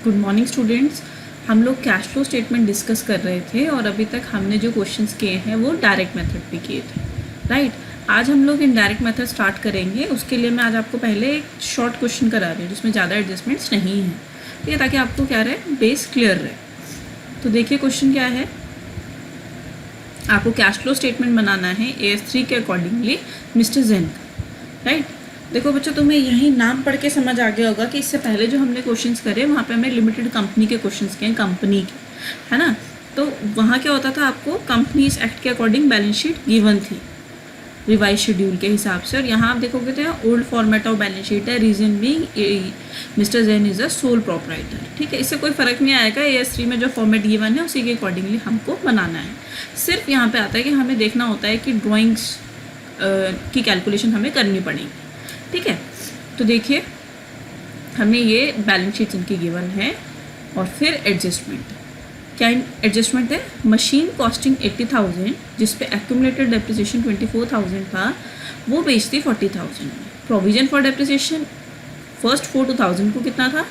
Good morning students. हम लोग cash flow statement discuss कर रहे थे और अभी तक हमने जो क्वेश्चंस किए हैं वो डायरेक्ट मेथड पे किए थे, राइट। आज हम लोग इनडायरेक्ट मेथड स्टार्ट करेंगे। उसके लिए मैं आज आपको पहले एक शॉर्ट क्वेश्चन करा रही हूँ जिसमें ज़्यादा एडजस्टमेंट्स नहीं हैं, ठीक है, ताकि आपको क्या रहे, बेस क्लियर रहे। तो देखिए क्वेश्चन क्या है। आपको कैश फ्लो स्टेटमेंट बनाना है AS3 के अकॉर्डिंगली मिस्टर जैन का, राइट। देखो बच्चों, तुम्हें यही नाम पढ़ के समझ आ गया होगा कि इससे पहले जो हमने क्वेश्चंस करे वहाँ पे हमें लिमिटेड कंपनी के क्वेश्चंस किए, कंपनी के, है ना। तो वहाँ क्या होता था, आपको कंपनीज एक्ट के अकॉर्डिंग बैलेंस शीट गिवन थी रिवाइज शेड्यूल के हिसाब से। और यहाँ आप देखोगे तो यहाँ old format of balance sheet है, reason being mister Jain is a sole proprietor, ठीक है। इससे कोई फ़र्क नहीं आएगा, AS3 में जो फॉर्मेट गिवन है उसी के अकॉर्डिंगली हमको बनाना है। सिर्फ यहाँ पे आता है कि हमें देखना होता है कि ड्राइंग्स की कैलकुलेशन हमें करनी पड़ेगी, ठीक है। तो देखिए हमें ये बैलेंस शीट इनकी गिवन है और फिर एडजस्टमेंट। क्या एडजस्टमेंट है? मशीन कॉस्टिंग 80,000 जिस पे एक्यूमुलेटेड डेप्रिसिएशन 24,000 था, वो बेचती 40,000 में। प्रोविजन फॉर डेप्रिसिएशन फर्स्ट 42,000 को कितना था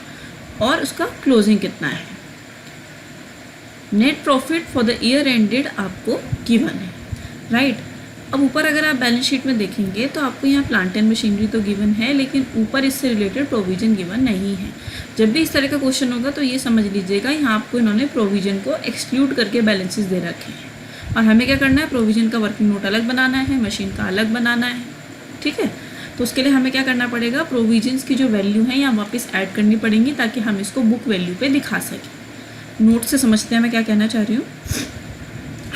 और उसका क्लोजिंग कितना है। Net profit for the year ended आपको गिवन है, राइट। अब ऊपर अगर आप बैलेंस शीट में देखेंगे तो आपको यहाँ प्लांट एंड मशीनरी तो गिवन है, लेकिन ऊपर इससे रिलेटेड प्रोविजन गिवन नहीं है। जब भी इस तरह का क्वेश्चन होगा तो ये समझ लीजिएगा यहाँ आपको इन्होंने प्रोविजन को एक्सक्लूड करके बैलेंसेस दे रखे हैं और हमें क्या करना है, प्रोविजन का वर्किंग नोट अलग बनाना है, मशीन का अलग बनाना है, ठीक है। तो उसके लिए हमें क्या करना पड़ेगा, प्रोविजंस की जो वैल्यू है यहाँ वापस ऐड करनी पड़ेंगी ताकि हम इसको बुक वैल्यू पे दिखा सकें। नोट से समझते हैं मैं क्या कहना चाह रही हूँ।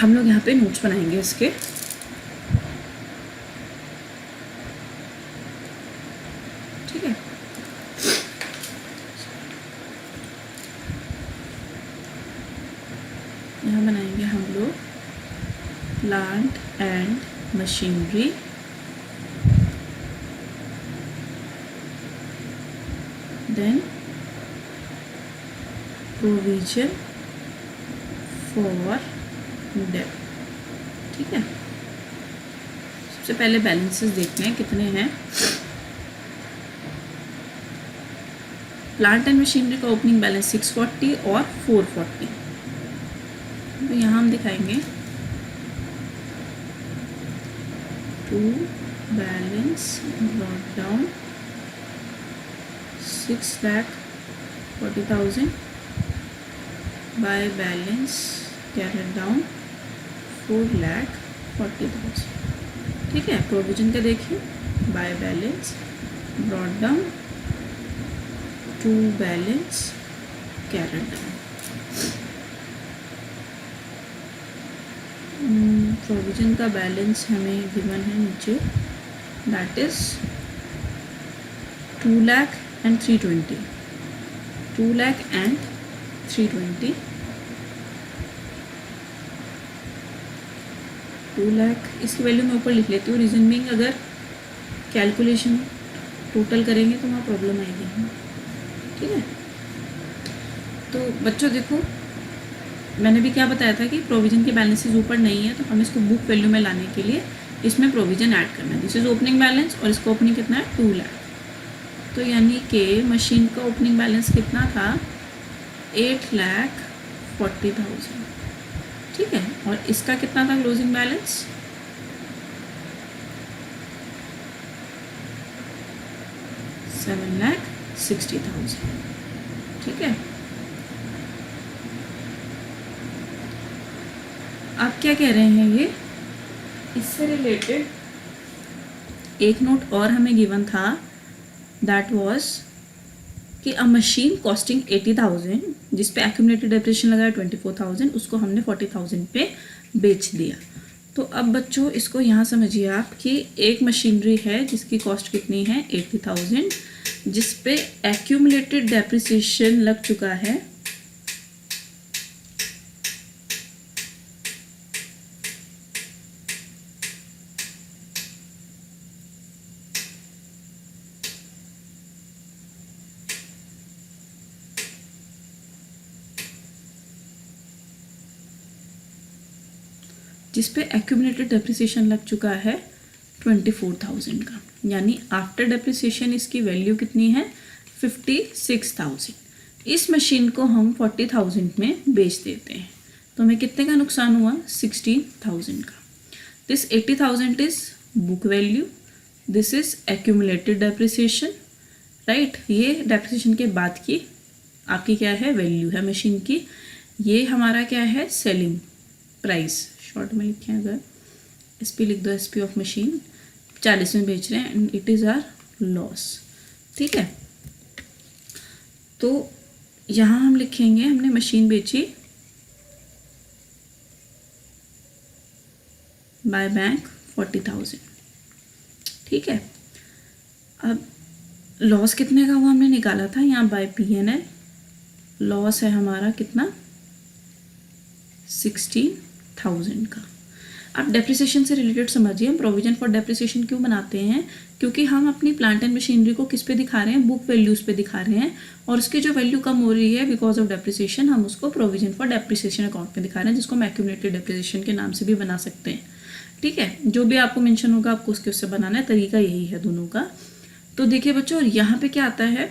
हम लोग यहाँ पे नोट्स बनाएंगे इसके, ठीक है। यहाँ बनाएंगे हम लोग plant and machinery, then provision for debt, ठीक है। सबसे पहले बैलेंसेस देखते हैं कितने हैं। प्लांट एंड मशीनरी का ओपनिंग बैलेंस 640 और 440। तो यहाँ हम दिखाएंगे to balance brought down 6,40,000 by balance carried down 4,40,000, ठीक है। प्रोविजन का देखिए, by balance brought down to balance carried down. Provision का बैलेंस हमें गिवन है नीचे, दैट इज 2,03,20, 2,03,20, 2,00,000 इसकी वैल्यू मैं ऊपर लिख लेती हूँ, रीजन बीइंग अगर कैलकुलेशन टोटल करेंगे तो वहाँ प्रॉब्लम आएगी, ठीक है। तो बच्चों देखो, मैंने भी क्या बताया था कि प्रोविजन के बैलेंसेस ऊपर नहीं है तो हम इसको बुक वैल्यू में लाने के लिए इसमें प्रोविजन ऐड करना है। दिस इज ओपनिंग बैलेंस और इसका ओपनिंग कितना है, 2,00,000। तो यानी कि मशीन का ओपनिंग बैलेंस कितना था, 8,40,000, ठीक है। और इसका कितना था क्लोजिंग बैलेंस, 7,60,000, ठीक है। आप क्या कह रहे हैं, ये इससे रिलेटेड एक नोट और हमें गिवन था, दैट वाज कि अ मशीन कॉस्टिंग 80,000 जिस पे एक्यूमुलेटेड डेप्रिसिएशन लगाया 24,000, उसको हमने 40,000 पे बेच दिया। तो अब बच्चों इसको यहाँ समझिए आप कि एक मशीनरी है जिसकी कॉस्ट कितनी है, 80,000, जिस पे एक्यूमुलेटेड डेप्रिसिएशन लग चुका है जिस पे एक्यूमुलेटेड डेप्रिसिएशन लग चुका है 24,000 का, यानी आफ्टर डेप्रिसिएशन इसकी वैल्यू कितनी है, 56,000, इस मशीन को हम 40,000 में बेच देते हैं, तो हमें कितने का नुकसान हुआ? 16,000 का। This 80,000 is book value, this is accumulated depreciation, right. ये डेप्रिसिएशन के बाद की आपकी क्या है? वैल्यू है मशीन की। ये हमारा क्या है? Selling price. शॉर्ट में लिखें अगर SP लिख दो, SP ऑफ मशीन 40 में बेच रहे हैं and it is our loss, ठीक है। तो यहाँ हम लिखेंगे हमने मशीन बेची बाय बैंक 40,000, ठीक है। अब लॉस कितने का हुआ हमने निकाला था यहाँ बाय PNL। लॉस है हमारा कितना? 16,000 का। अब डेप्रिसिएशन से रिलेटेड समझिए, हम प्रोविजन फॉर डेप्रिसिएशन क्यों बनाते हैं? क्योंकि हम अपनी प्लांट एंड मशीनरी को किस पे दिखा रहे हैं? बुक वैल्यूज़ पे दिखा रहे हैं, और उसकी जो वैल्यू कम हो रही है बिकॉज ऑफ डेप्रिसिएशन, हम उसको प्रोविजन फॉर डेप्रिसिएशन अकाउंट में दिखा रहे हैं, जिसको हम एक्यूमुलेटेड डेप्रिसिएशन के नाम से भी बना सकते हैं, ठीक है। जो भी आपको मेंशन होगा आपको उससे बनाना है, तरीका यही है दोनों का। तो देखिए बच्चों, और यहाँ पे क्या आता है?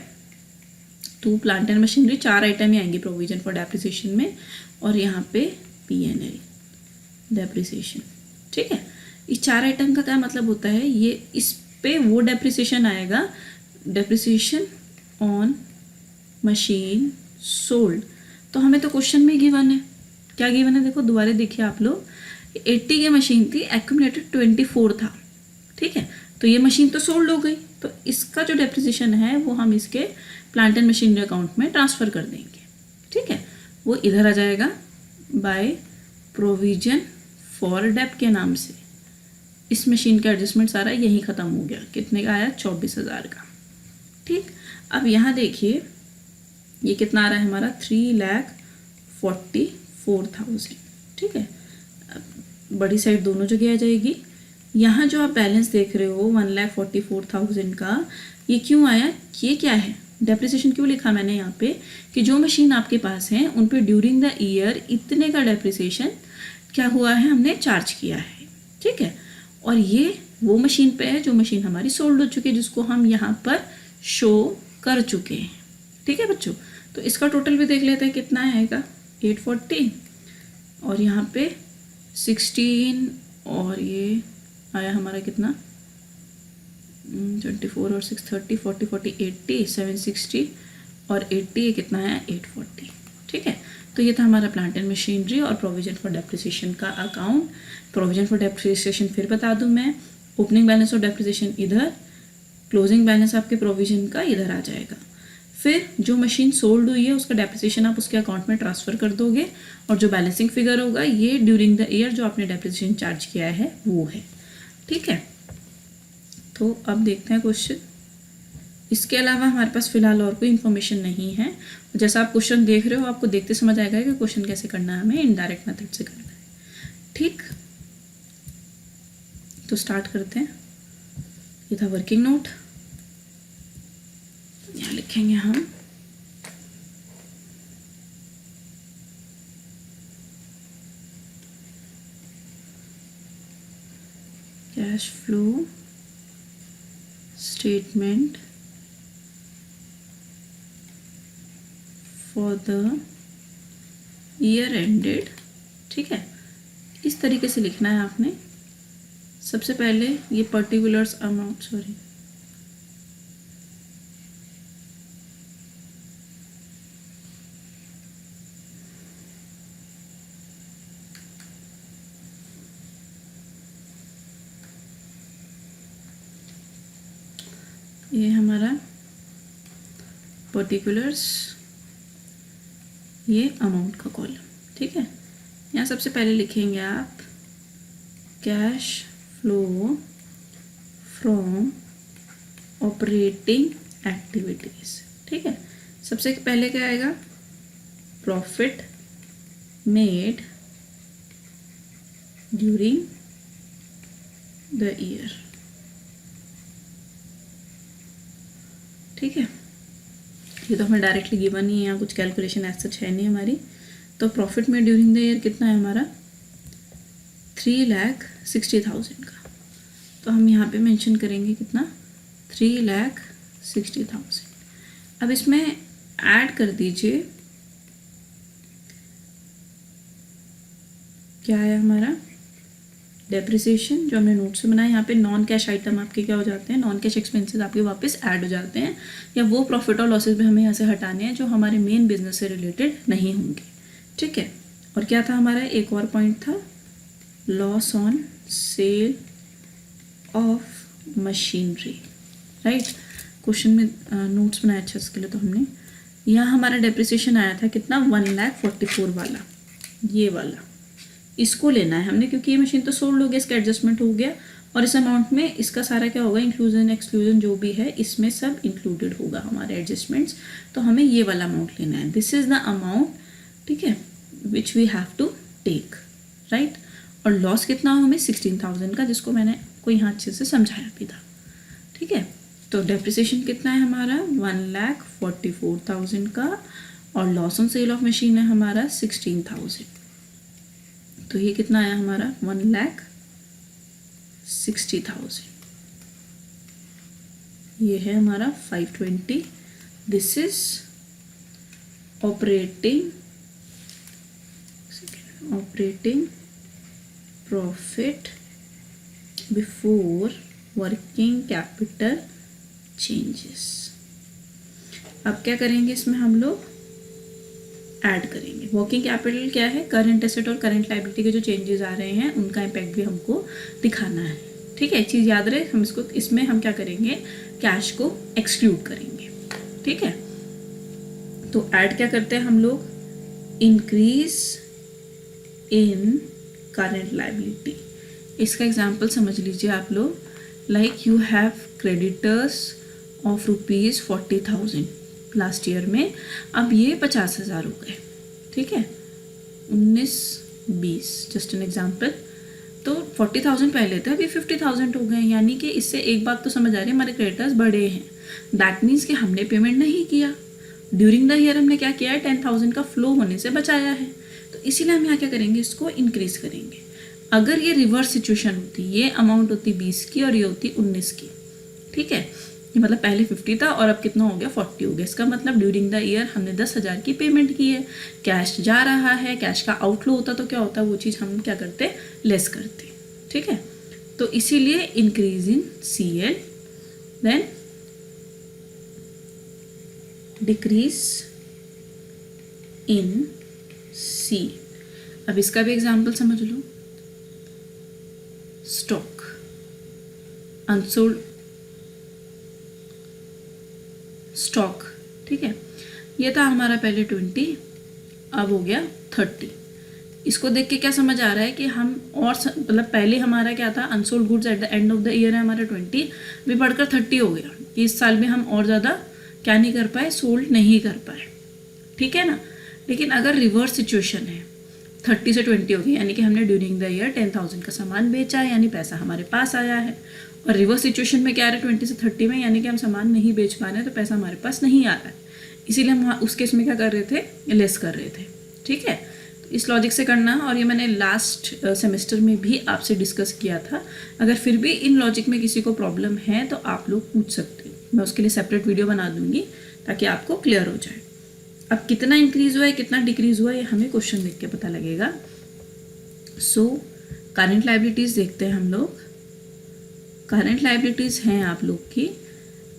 तो प्लांट एंड मशीनरी 4 आइटम ही आएंगे प्रोविजन फॉर डेप्रिसिएशन में, और यहाँ पे PNL डेप्रिसिएशन, ठीक है। इस 4 आइटम का क्या मतलब होता है? ये इस पे वो डेप्रिसिएशन आएगा, डेप्रिसिएशन ऑन मशीन सोल्ड। तो हमें तो क्वेश्चन में गिवन है, क्या गिवन है? देखो दोबारा देखिए आप लोग, 80 की मशीन थी, एक्यूमुलेटेड 24 था, ठीक है। तो ये मशीन तो सोल्ड हो गई, तो इसका जो डेप्रिसिएशन है वो हम इसके प्लांट एंड मशीनरी अकाउंट में ट्रांसफ़र कर देंगे, ठीक है। वो इधर आ जाएगा बाय प्रोविजन फॉर डेप के नाम से। इस मशीन का एडजस्टमेंट सारा यहीं ख़त्म हो गया। कितने का आया? 24,000 का, ठीक। अब यहाँ देखिए ये कितना आ रहा है हमारा? 3,44,000, ठीक है। बड़ी साइड दोनों जगह आ जाएगी। यहाँ जो आप बैलेंस देख रहे हो 1,44,000 का, ये क्यों आया? ये क्या है? डेप्रिसिएशन क्यों लिखा मैंने यहाँ पे? कि जो मशीन आपके पास है उन पे ड्यूरिंग द ईयर इतने का डेप्रिसिएशन क्या हुआ है? हमने चार्ज किया है, ठीक है। और ये वो मशीन पे है जो मशीन हमारी सोल्ड हो चुकी है, जिसको हम यहाँ पर शो कर चुके हैं, ठीक है बच्चों। तो इसका टोटल भी देख लेते हैं कितना आएगा? 840, और यहाँ पे 16, और ये आया हमारा कितना? 24 और 6 30, 40 40 80, 760 और 80, ये कितना है? 840, ठीक है। तो ये था हमारा प्लांट एंड मशीनरी और प्रोविजन फॉर डेप्रिसिएशन का अकाउंट। प्रोविजन फॉर डेप्रिसिएशन फिर बता दूं मैं, ओपनिंग बैलेंस और डेप्रिसिएशन इधर, क्लोजिंग बैलेंस आपके प्रोविजन का इधर आ जाएगा। फिर जो मशीन सोल्ड हुई है उसका डेप्रिसिएशन आप उसके अकाउंट में ट्रांसफ़र कर दोगे, और जो बैलेंसिंग फिगर होगा ये ड्यूरिंग द ईयर जो आपने डेप्रिसिएशन चार्ज किया है वो है, ठीक है। तो अब देखते हैं क्वेश्चन। इसके अलावा हमारे पास फिलहाल और कोई इन्फॉर्मेशन नहीं है। जैसा आप क्वेश्चन देख रहे हो आपको देखते समझ आएगा कि क्वेश्चन कैसे करना है, हमें इनडायरेक्ट मेथड से करना है, ठीक। तो स्टार्ट करते हैं। ये था वर्किंग नोट, यहाँ लिखेंगे हम cash flow statement for the year ended, ठीक है। इस तरीके से लिखना है आपने। सबसे पहले ये पर्टिकुलर्स अमाउंट, सॉरी, ये हमारा पर्टिकुलर्स, ये अमाउंट का कॉलम, ठीक है। यहाँ सबसे पहले लिखेंगे आप cash flow from operating activities, ठीक है। सबसे पहले क्या आएगा? Profit made during the year, ठीक है। ये तो हमें डायरेक्टली गिवन ही है, यहाँ कुछ कैलकुलेशन ऐसा सच है नहीं हमारी। तो प्रॉफिट में ड्यूरिंग द ईयर कितना है हमारा? 3,60,000 का। तो हम यहाँ पे मेंशन करेंगे कितना? 3,60,000। अब इसमें ऐड कर दीजिए, क्या है हमारा डेप्रिसिएशन जो हमने नोट से बनाया। यहाँ पे नॉन कैश आइटम आपके क्या हो जाते हैं, नॉन कैश एक्सपेंसेस आपके वापस ऐड हो जाते हैं, या वो प्रॉफिट और लॉसेस भी हमें यहाँ से हटाने हैं जो हमारे मेन बिजनेस से रिलेटेड नहीं होंगे। ठीक है, और क्या था हमारा एक और पॉइंट था, loss on sale of machinery, right. Question में नोट्स बनाया अच्छा इसके लिए, तो हमने यहाँ हमारा डेप्रिसिएशन आया था कितना, 1,44,000 वाला, ये वाला इसको लेना है हमने, क्योंकि ये मशीन तो सोल्ड हो गया, इसका एडजस्टमेंट हो गया, और इस अमाउंट में इसका सारा क्या होगा, इंक्लूजन एक्सक्लूजन जो भी है इसमें सब इंक्लूडेड होगा हमारे एडजस्टमेंट्स। तो हमें ये वाला अमाउंट लेना है, दिस इज द अमाउंट, ठीक है, which we have to take, right. और लॉस कितना हो हमें 16,000 का, जिसको मैंने आपको यहाँ अच्छे से समझाया भी था। ठीक है, तो डेप्रिसिएशन कितना है हमारा 1,44,000 का, और loss on sale of machine है हमारा 16,000। तो ये कितना आया हमारा 1,60,000। ये है हमारा 520। This is operating profit before working capital changes. अब क्या करेंगे इसमें हम लोग ऐड करेंगे। वर्किंग कैपिटल क्या है, करंट एसेट और करंट लायबिलिटी के जो चेंजेस आ रहे हैं उनका इम्पैक्ट भी हमको दिखाना है। ठीक है, एक चीज़ याद रहे, हम इसको इसमें हम क्या करेंगे, कैश को एक्सक्लूड करेंगे। ठीक है, तो ऐड क्या करते हैं हम लोग, इंक्रीज इन करंट लायबिलिटी। इसका एग्जाम्पल समझ लीजिए आप लोग, like you have creditors of ₹40,000 last year में, अब ये 50,000 हो गए। ठीक है, 19-20 जस्ट एन एग्जाम्पल। तो 40,000 पहले थे, अभी 50,000 हो गए, यानी कि इससे एक बात तो समझ आ रही है, हमारे क्रेडिटर्स बढ़े हैं। दैट मीन्स कि हमने पेमेंट नहीं किया ड्यूरिंग द ईयर, हमने क्या किया है, 10,000 का फ्लो होने से बचाया है। तो इसीलिए हम यहाँ क्या करेंगे, इसको इंक्रीज करेंगे। अगर ये रिवर्स सिचुएशन होती, ये अमाउंट होती 20 की और ये होती 19 की, ठीक है, ये मतलब पहले 50 था और अब कितना हो गया, 40 हो गया। इसका मतलब ड्यूरिंग द ईयर हमने 10,000 की पेमेंट की है, कैश जा रहा है, कैश का आउटफ्लो होता तो क्या होता, वो चीज़ हम क्या करते, लेस करते। ठीक है, तो इसीलिए increase in CL, then decrease in C। अब इसका भी एग्जाम्पल समझ लो, स्टॉक अनसोल्ड स्टॉक, ठीक है, ये था हमारा पहले 20, अब हो गया 30। इसको देख के क्या समझ आ रहा है कि हम और मतलब पहले हमारा क्या था, unsold goods at the end of the year है हमारा 20, अभी बढ़कर 30 हो गया। इस साल में हम और ज़्यादा क्या नहीं कर पाए, सोल्ड नहीं कर पाए। ठीक है ना, लेकिन अगर रिवर्स सिचुएशन है, 30 से 20 हो गई, यानी कि हमने ड्यूरिंग द ईयर 10,000 का सामान बेचा है, यानी पैसा हमारे पास आया है। और रिवर्स सिचुएशन में क्या आ रहा है, 20 से 30 में, यानी कि हम सामान नहीं बेच पा रहे हैं, तो पैसा हमारे पास नहीं आ रहा है। इसीलिए हम उस केस में क्या कर रहे थे, लेस कर रहे थे। ठीक है, तो इस लॉजिक से करना, और ये मैंने लास्ट सेमेस्टर में भी आपसे डिस्कस किया था। अगर फिर भी इन लॉजिक में किसी को प्रॉब्लम है तो आप लोग पूछ सकते हो, मैं उसके लिए सेपरेट वीडियो बना दूंगी ताकि आपको क्लियर हो जाए। अब कितना इंक्रीज हुआ है, कितना डिक्रीज हुआ है, ये हमें क्वेश्चन देख के पता लगेगा। सो करंट लायबिलिटीज़ देखते हैं हम लोग। करंट लायबिलिटीज़ हैं आप लोग की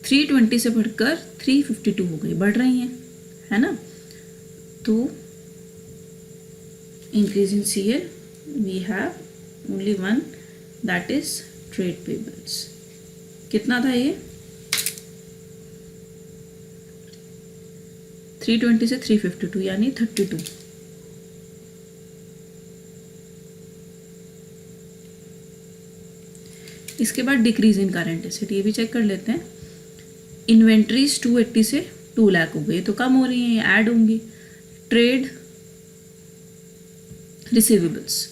320 से बढ़कर 352 हो गई, बढ़ रही हैं, है ना। तो increase in CL we have only one, that is trade payables. कितना था ये, 320 से 352, यानी 32। इसके बाद डिक्रीज इन करंट एसेट, ये भी चेक कर लेते हैं। इन्वेंट्रीज 280 से 2 लाख हो गई, तो कम हो रही हैं, ये ऐड होंगी। ट्रेड रिसीवेबल्स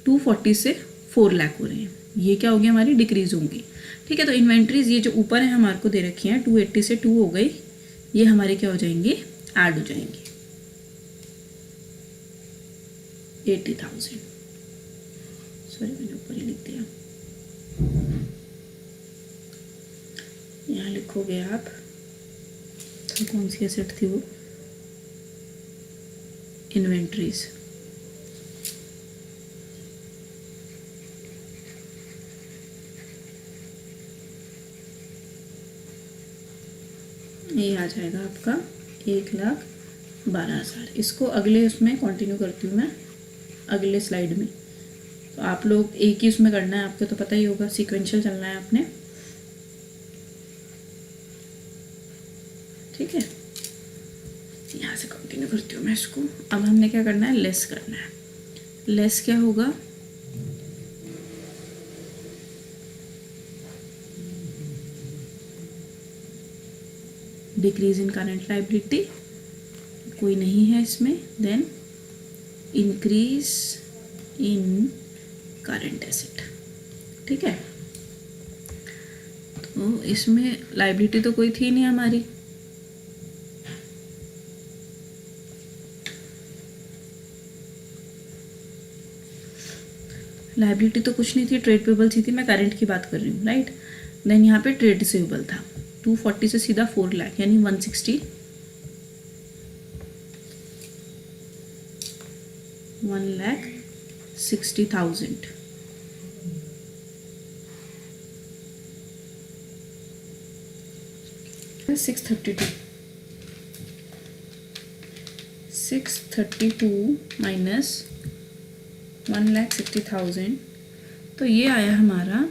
240 से 4 लाख हो रहे हैं, ये क्या होगी, हमारी डिक्रीज होंगी। ठीक है, तो इन्वेंट्रीज ये जो ऊपर है हमारे को दे रखी हैं, 280 से 2 हो गई, ये हमारी क्या हो जाएंगी, ऐड हो जाएंगी 80,000। सॉरी मैंने ऊपर ही लिख दिया, यहाँ लिखोगे आप, तो कौन सी एसेट थी वो, इन्वेंट्रीज। ये आ जाएगा आपका 1,12,000। इसको अगले उसमें कंटिन्यू करती हूँ मैं, अगले स्लाइड में। तो आप लोग एक ही उसमें करना है, आपको तो पता ही होगा, सीक्वेंशियल चलना है आपने, ठीक है। यहाँ से कंटिन्यू करती हूँ मैं इसको। अब हमने क्या करना है, लेस करना है। लेस क्या होगा, डिक्रीज इन करंट लायबिलिटी, कोई नहीं है इसमें, then increase in current asset, ठीक है। तो इसमें लायबिलिटी तो कोई थी नहीं हमारी, लायबिलिटी तो कुछ नहीं थी, ट्रेड पेबल थी, मैं करंट की बात कर रही हूँ, राइट। देन यहाँ पे ट्रेड रिसीवेबल था 240 से सीधा 4 लाख यानी 160 1,60,000। सिक्स थर्टी टू माइनस 1,60,000, तो ये आया हमारा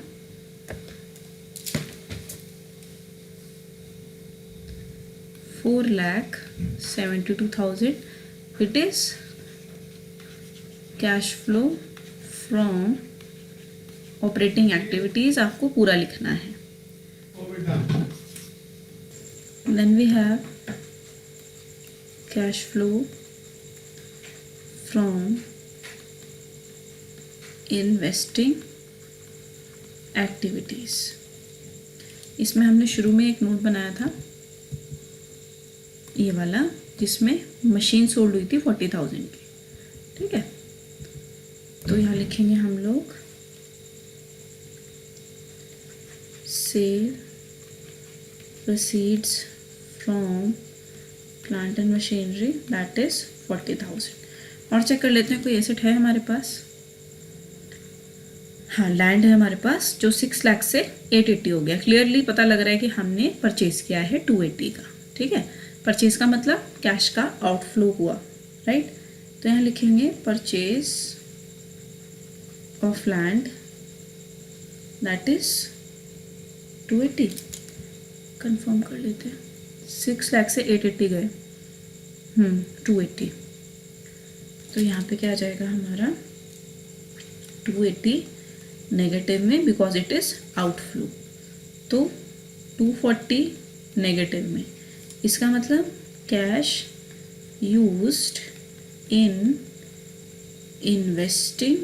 4,72,000। It is cash flow from operating activities, आपको पूरा लिखना है। Then we have cash flow from investing activities. इसमें हमने शुरू में एक नोट बनाया था ये वाला, जिसमें मशीन सोल्ड हुई थी 40,000 की, ठीक है। तो यहाँ लिखेंगे हम लोग sale proceeds from plant and machinery that is 40,000। और चेक कर लेते हैं कोई एसेट है हमारे पास। हाँ, लैंड है हमारे पास जो 6 लाख से 880 हो गया। क्लियरली पता लग रहा है कि हमने परचेज किया है 280 का, ठीक है। परचेज का मतलब कैश का आउटफ्लो हुआ, राइट। तो यहाँ लिखेंगे purchase of land that is 280। Confirm कर लेते हैं, 6 लाख से 880 गए, 280। तो यहाँ पे क्या आ जाएगा हमारा 280 नेगेटिव में, बिकॉज इट इज आउटफ्लो। तो 240 नेगेटिव में, इसका मतलब cash used in investing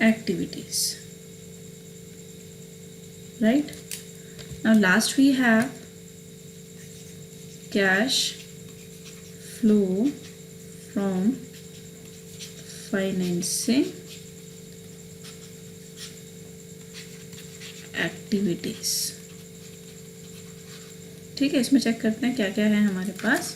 activities, right. Now last we have cash flow from financing activities, ठीक है। इसमें चेक करते हैं क्या क्या है हमारे पास।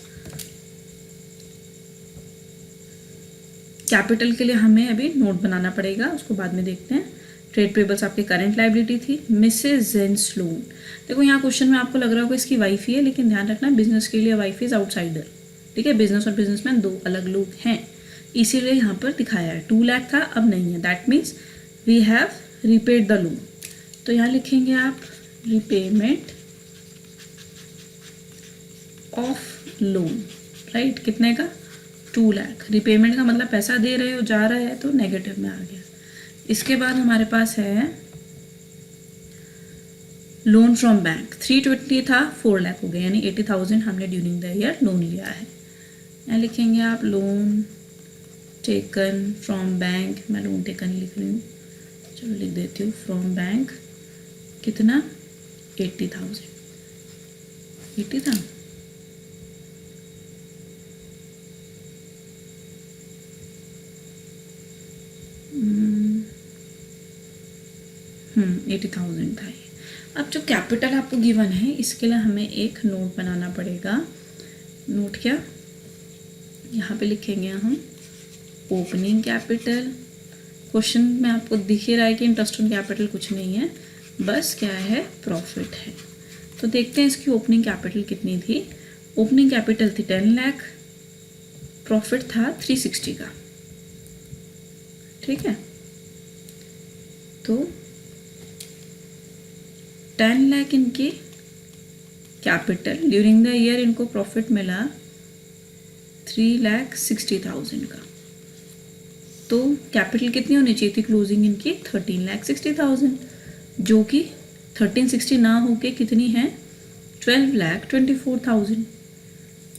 कैपिटल के लिए हमें अभी नोट बनाना पड़ेगा, उसको बाद में देखते हैं। ट्रेड पेबल्स आपके करंट लायबिलिटी थी, मिसेस जेन्स लोन। देखो यहाँ क्वेश्चन में आपको लग रहा होगा इसकी वाइफ ही है, लेकिन ध्यान रखना बिजनेस के लिए वाइफ इज आउटसाइडर, ठीक है। बिजनेस और बिजनेसमैन दो अलग लोग हैं, इसीलिए यहाँ पर दिखाया है। 2 लाख था, अब नहीं है, that means we have repaid the loan. तो यहाँ लिखेंगे आप रिपेमेंट ऑफ लोन, राइट। कितने का, 2 लाख। रिपेमेंट का मतलब पैसा दे रहे हो, जा रहा है, तो नेगेटिव में आ गया। इसके बाद हमारे पास है लोन फ्रॉम बैंक, 320 था, 4 लाख हो गया, यानी 80,000 हमने ड्यूरिंग द ईयर लोन लिया है। यहाँ लिखेंगे आप लोन टेकन फ्रॉम बैंक, मैं लोन टेकन लिख रही हूँ, चलो लिख देती हूँ फ्रॉम बैंक। कितना, 80,000, 80 था। हम्म, 80,000 था ये। अब जो कैपिटल आपको गिवन है, इसके लिए हमें एक नोट बनाना पड़ेगा। नोट क्या, यहाँ पे लिखेंगे हम ओपनिंग कैपिटल। क्वेश्चन में आपको दिख ही रहा है कि इंटरेस्ट ऑन कैपिटल कुछ नहीं है, बस क्या है, प्रॉफिट है। तो देखते हैं इसकी ओपनिंग कैपिटल कितनी थी। ओपनिंग कैपिटल थी 10 लाख, प्रॉफिट था 360 का, ठीक है। तो 10 लाख इनकी कैपिटल, ड्यूरिंग द ईयर इनको प्रॉफिट मिला 3,60,000 का। तो कैपिटल कितनी होनी चाहिए थी क्लोजिंग इनकी, 13,60,000, जो कि 1360 ना होके कितनी है, 12,24,000,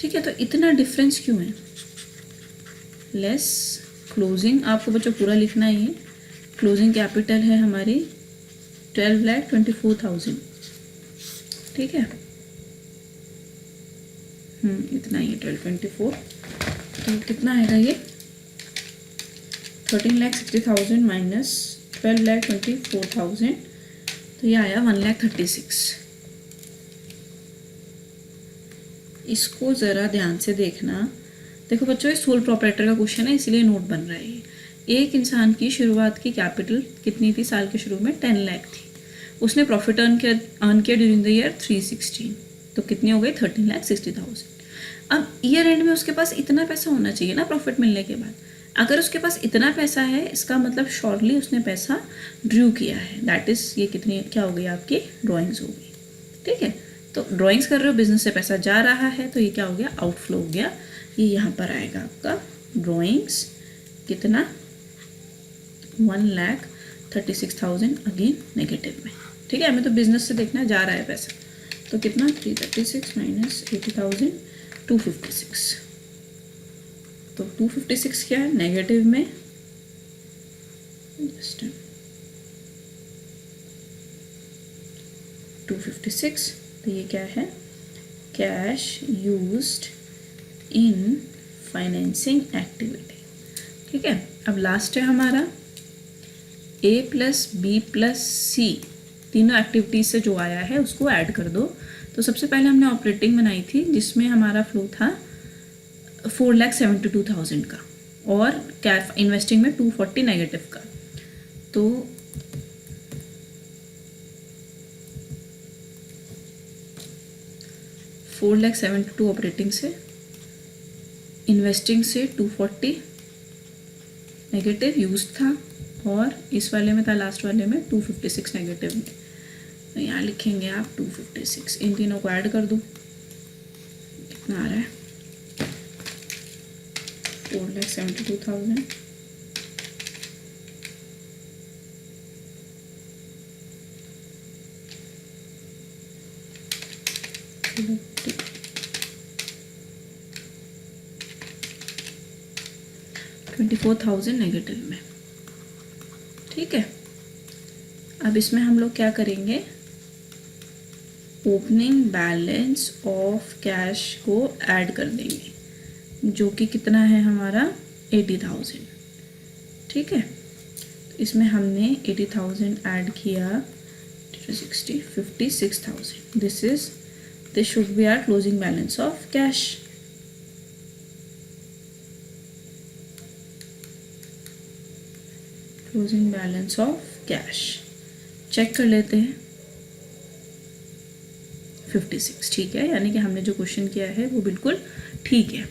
ठीक है। तो इतना डिफरेंस क्यों है, लेस क्लोजिंग, आपको बच्चों पूरा लिखना ही है। क्लोजिंग कैपिटल है हमारी 12,24,000, ठीक है। इतना ही है 1224, तो कितना आएगा ये, 13,60,000 माइनस 12,24,000, तो ये आया 1,36,000। इसको ज़रा ध्यान से देखना। देखो बच्चों, ये सोल प्रोप्राइटर का क्वेश्चन है, इसलिए नोट बन रहा है। एक इंसान की शुरुआत की कैपिटल कितनी थी साल के शुरू में, 10 लाख थी। उसने प्रॉफिट अर्न किया ड्यूरिंग द ईयर 316, तो कितनी हो गई, 13,60,000। अब ईयर एंड में उसके पास इतना पैसा होना चाहिए ना प्रॉफिट मिलने के बाद। अगर उसके पास इतना पैसा है, इसका मतलब श्योरली उसने पैसा ड्रू किया है। दैट इज़ ये कितनी क्या हो गई, आपकी ड्रॉइंग्स हो गई, ठीक है। तो ड्रॉइंग्स कर रहे हो, बिजनेस से पैसा जा रहा है, तो ये क्या हो गया, आउटफ्लो हो गया। ये यहाँ पर आएगा आपका ड्रॉइंग्स कितना, 1,36,000 अगेन नेगेटिव में, ठीक है। हमें तो बिजनेस से देखना जा रहा है पैसा, तो कितना, 336 माइनस 80,000, 256। तो 256 क्या है, नेगेटिव में, जस्ट 256, तो ये क्या है, कैश यूज्ड इन फाइनेंसिंग एक्टिविटी, ठीक है। अब लास्ट है हमारा A प्लस बी प्लस सी, तीनों एक्टिविटीज से जो आया है उसको ऐड कर दो। तो सबसे पहले हमने ऑपरेटिंग बनाई थी, जिसमें हमारा फ्लो था 4,72,000 का, और कैश इन्वेस्टिंग में 240 नेगेटिव का। तो $4,72,000 ऑपरेटिंग से, इन्वेस्टिंग से 240 नेगेटिव यूज था, और इस वाले में था लास्ट वाले में 256 नेगेटिव में। तो यहाँ लिखेंगे आप 256, इन तीनों को ऐड कर दो, कितना आ रहा है, 4,72,000 24,000 नेगेटिव में, ठीक है। अब इसमें हम लोग क्या करेंगे, ओपनिंग बैलेंस ऑफ कैश को ऐड कर देंगे, जो कि कितना है हमारा 80,000, ठीक है। तो इसमें हमने 80,000 ऐड किया, 60, 56,000। This should be our closing balance of cash. Closing balance of cash check कर लेते हैं, 56, ठीक है। यानी कि हमने जो क्वेश्चन किया है वो बिल्कुल ठीक है,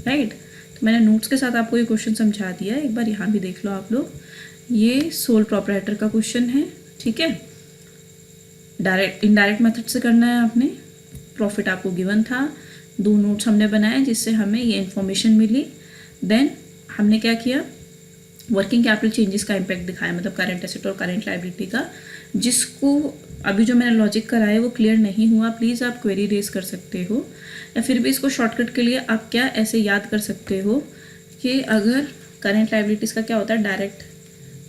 राइट। तो मैंने नोट्स के साथ आपको ये क्वेश्चन समझा दिया है, एक बार यहाँ भी देख लो आप लोग। ये सोल प्रोप्राइटर का क्वेश्चन है, ठीक है। डायरेक्ट इनडायरेक्ट मेथड से करना है आपने। प्रॉफिट आपको गिवन था, 2 नोट्स हमने बनाए जिससे हमें ये इन्फॉर्मेशन मिली। देन हमने क्या किया, वर्किंग कैपिटल चेंजेस का इम्पैक्ट दिखाया, मतलब करंट एसेट और करंट लायबिलिटी का। जिसको अभी जो मैंने लॉजिक कराया वो क्लियर नहीं हुआ, प्लीज़ आप क्वेरी रेज कर सकते हो, या फिर भी इसको शॉर्टकट के लिए आप क्या ऐसे याद कर सकते हो कि अगर करंट लायबिलिटीज़ का क्या होता है, डायरेक्ट,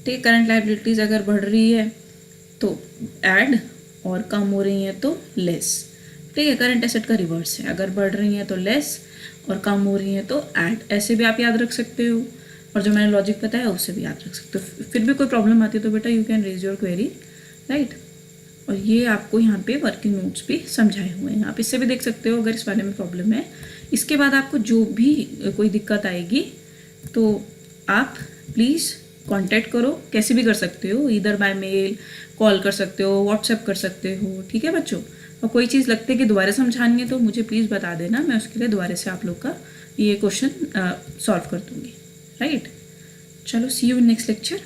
ठीक। करंट लायबिलिटीज़ अगर बढ़ रही है तो ऐड, और कम हो रही हैं तो लेस, ठीक है। करंट एसेट का रिवर्स है, अगर बढ़ रही हैं तो लेस और कम हो रही हैं तो ऐड, ऐसे भी आप याद रख सकते हो। और जो मैंने लॉजिक बताया उससे भी याद रख सकते हो। फिर भी कोई प्रॉब्लम आती है तो बेटा you can raise your query, right. और ये आपको यहाँ पे वर्किंग नोट्स भी समझाए हुए हैं, आप इससे भी देख सकते हो अगर इस बारे में प्रॉब्लम है। इसके बाद आपको जो भी कोई दिक्कत आएगी तो आप प्लीज़ कांटेक्ट करो, कैसे भी कर सकते हो, इधर बाय मेल कॉल कर सकते हो, व्हाट्सएप कर सकते हो, ठीक है बच्चों। और कोई चीज़ लगती है कि दोबारा समझानी है तो मुझे प्लीज़ बता देना, मैं उसके लिए दोबारा से आप लोग का ये क्वेश्चन सॉल्व कर दूँगी, राइट। चलो सी यू इन नेक्स्ट लेक्चर।